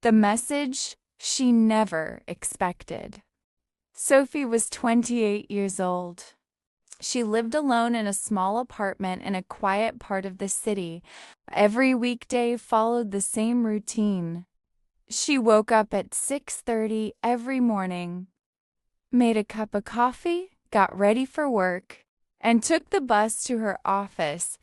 The message she never expected. Sophie was 28 years old. She lived alone in a small apartment in a quiet part of the city. Every weekday followed the same routine. She woke up at 6:30 every morning, made a cup of coffee, got ready for work, and took the bus to her office.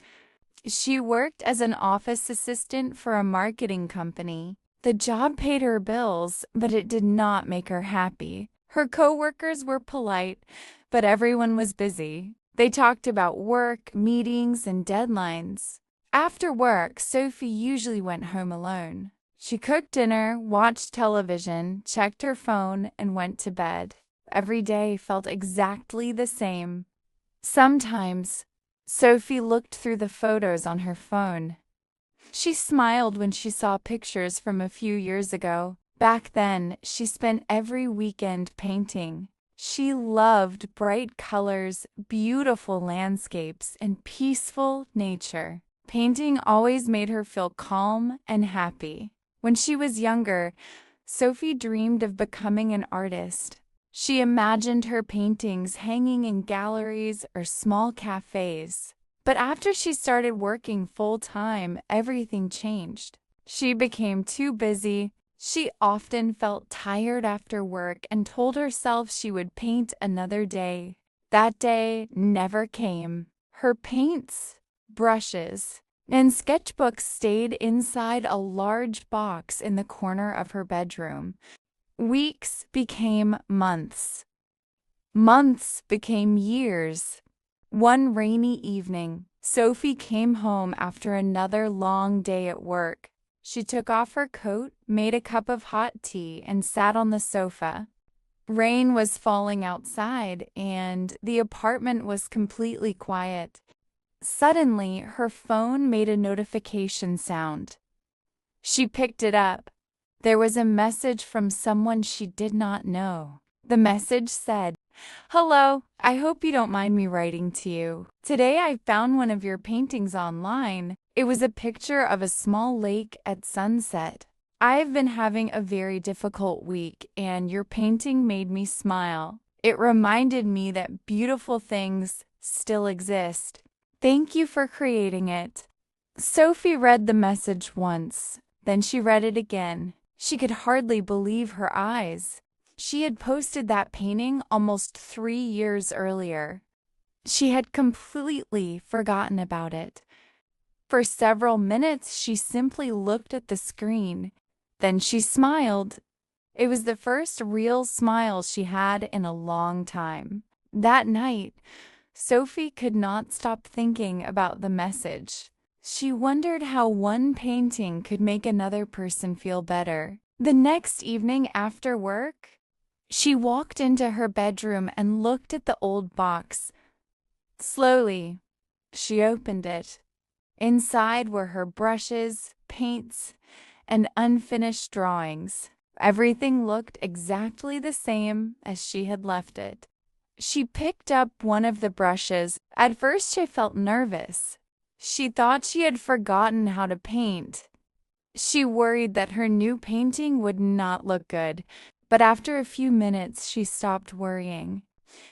She worked as an office assistant for a marketing company. The job paid her bills, but it did not make her happy. Her coworkers were polite, but everyone was busy. They talked about work, meetings, and deadlines. After work, Sophie usually went home alone. She cooked dinner, watched television, checked her phone, and went to bed. Every day felt exactly the same. Sometimes, Sophie looked through the photos on her phone. She smiled when she saw pictures from a few years ago. Back then, she spent every weekend painting. She loved bright colors, beautiful landscapes, and peaceful nature. Painting always made her feel calm and happy. When she was younger, Sophie dreamed of becoming an artist. She imagined her paintings hanging in galleries or small cafes. But after she started working full-time, everything changed. She became too busy. She often felt tired after work and told herself she would paint another day. That day never came. Her paints, brushes, and sketchbooks stayed inside a large box in the corner of her bedroom. Weeks became months. Months became years. One rainy evening, Sophie came home after another long day at work. She took off her coat, made a cup of hot tea, and sat on the sofa. Rain was falling outside, and the apartment was completely quiet. Suddenly, her phone made a notification sound. She picked it up. There was a message from someone she did not know. The message said, "Hello, I hope you don't mind me writing to you. Today I found one of your paintings online. It was a picture of a small lake at sunset. I've been having a very difficult week, and your painting made me smile. It reminded me that beautiful things still exist. Thank you for creating it." Sophie read the message once, then she read it again. She could hardly believe her eyes. She had posted that painting almost 3 years earlier. She had completely forgotten about it. For several minutes, she simply looked at the screen. Then she smiled. It was the first real smile she had in a long time. That night, Sophie could not stop thinking about the message. She wondered how one painting could make another person feel better. The next evening after work, she walked into her bedroom and looked at the old box. Slowly, she opened it. Inside were her brushes, paints, and unfinished drawings. Everything looked exactly the same as she had left it. She picked up one of the brushes. At first, she felt nervous. She thought she had forgotten how to paint. She worried that her new painting would not look good, but after a few minutes, she stopped worrying.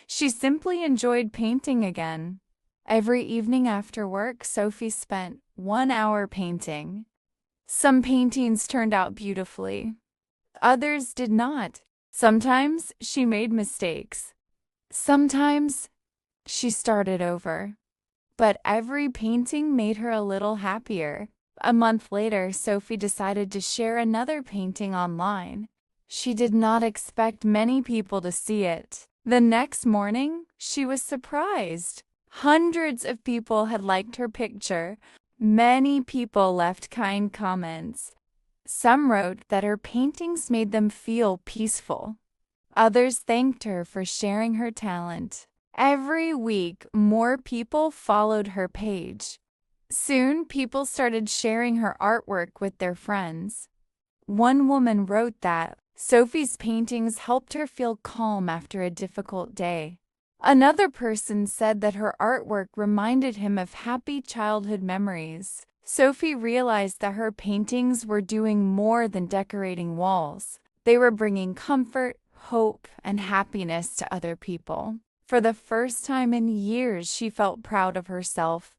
She simply enjoyed painting again. Every evening after work, Sophie spent 1 hour painting. Some paintings turned out beautifully. Others did not. Sometimes she made mistakes. Sometimes she started over. But every painting made her a little happier. A month later, Sophie decided to share another painting online. She did not expect many people to see it. The next morning, she was surprised. Hundreds of people had liked her picture. Many people left kind comments. Some wrote that her paintings made them feel peaceful. Others thanked her for sharing her talent. Every week, more people followed her page. Soon, people started sharing her artwork with their friends. One woman wrote that Sophie's paintings helped her feel calm after a difficult day. Another person said that her artwork reminded him of happy childhood memories. Sophie realized that her paintings were doing more than decorating walls. They were bringing comfort, hope, and happiness to other people. For the first time in years, she felt proud of herself.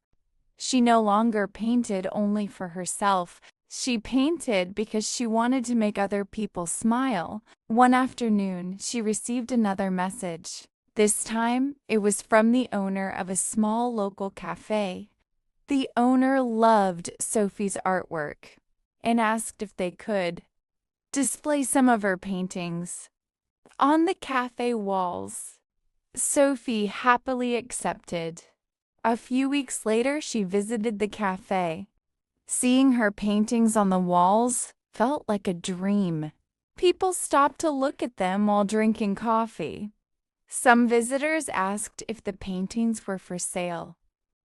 She no longer painted only for herself. She painted because she wanted to make other people smile. One afternoon, she received another message. This time, it was from the owner of a small local cafe. The owner loved Sophie's artwork and asked if they could display some of her paintings on the cafe walls. Sophie happily accepted. A few weeks later, she visited the cafe. Seeing her paintings on the walls felt like a dream. People stopped to look at them while drinking coffee. Some visitors asked if the paintings were for sale.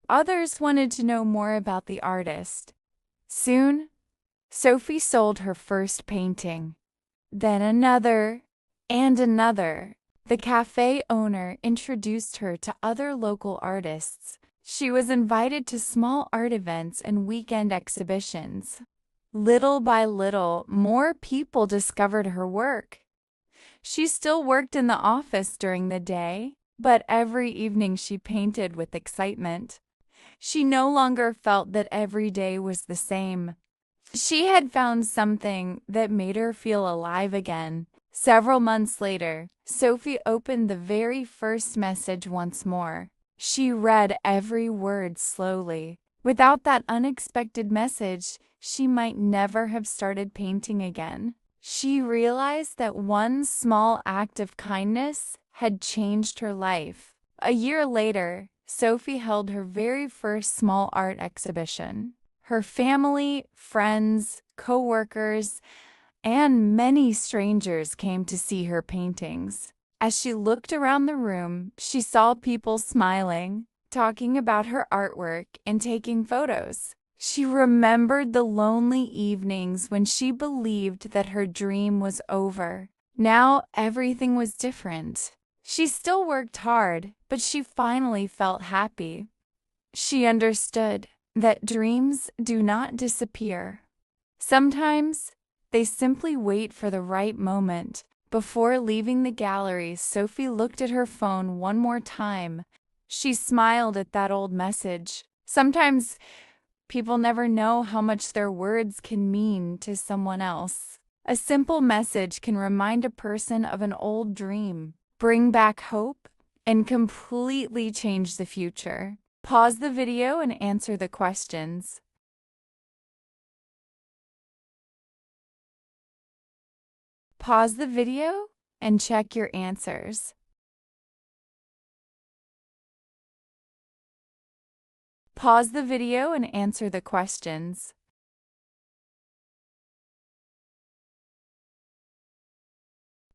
Others wanted to know more about the artist. Soon, Sophie sold her first painting. Then another and another. The cafe owner introduced her to other local artists. She was invited to small art events and weekend exhibitions. Little by little, more people discovered her work. She still worked in the office during the day, but every evening she painted with excitement. She no longer felt that every day was the same. She had found something that made her feel alive again. Several months later, Sophie opened the very first message once more. She read every word slowly. Without that unexpected message, she might never have started painting again. She realized that one small act of kindness had changed her life. A year later, Sophie held her very first small art exhibition. Her family, friends, co-workers, and many strangers came to see her paintings. As she looked around the room, she saw people smiling, talking about her artwork, and taking photos. She remembered the lonely evenings when she believed that her dream was over. Now everything was different. She still worked hard, but she finally felt happy. She understood that dreams do not disappear. Sometimes they simply wait for the right moment. Before leaving the gallery, Sophie looked at her phone one more time. She smiled at that old message. Sometimes people never know how much their words can mean to someone else. A simple message can remind a person of an old dream, bring back hope, and completely change the future. Pause the video and answer the questions. Pause the video and check your answers. Pause the video and answer the questions.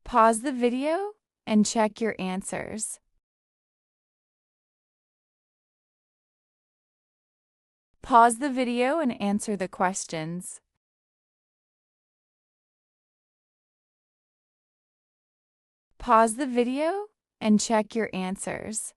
Pause the video and check your answers. Pause the video and answer the questions. Pause the video and check your answers.